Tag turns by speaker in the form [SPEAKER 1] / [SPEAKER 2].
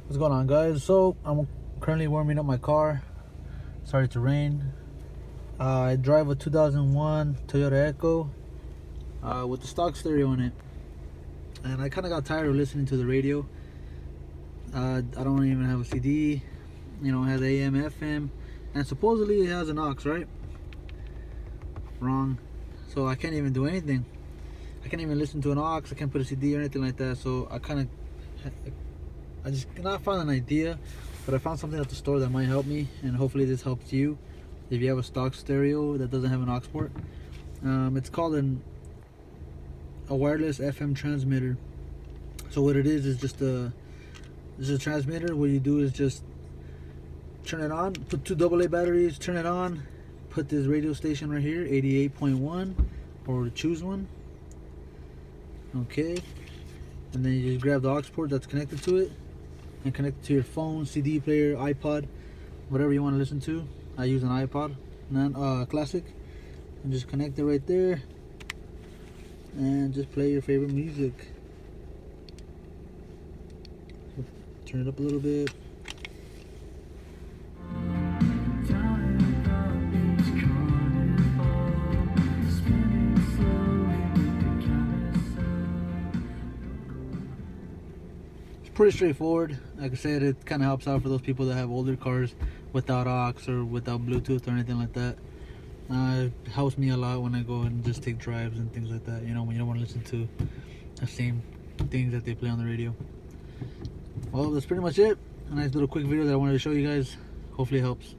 [SPEAKER 1] What's going on, guys? So I'm currently warming up my car. Started to rain. I drive a 2001 Toyota Echo with the stock stereo in it, and I kind of got tired of listening to the radio. I don't even have a CD. You know, it has AM, FM, and supposedly it has an aux, right? Wrong. So I can't even do anything. I can't even listen to an aux. I can't put a CD or anything like that. So I just cannot find an idea, but I found something at the store that might help me, and hopefully this helps you if you have a stock stereo that doesn't have an aux port. It's called a wireless FM transmitter. So what it is just a transmitter. What you do is just turn it on, put two AA batteries, turn it on, put this radio station right here, 88.1, or choose one. Okay, and then you just grab the aux port that's connected to it and connect it to your phone, CD player, iPod, whatever you want to listen to. I use an iPod Classic, and just connect it right there and just play your favorite music. Turn it up a little bit. Pretty straightforward. Like I said, it kind of helps out for those people that have older cars without aux or without Bluetooth or anything like that. It helps me a lot when I go and just take drives and things like that, you know, when you don't want to listen to the same things that they play on the radio. Well, that's pretty much it. A nice little quick video that I wanted to show you guys. Hopefully it helps.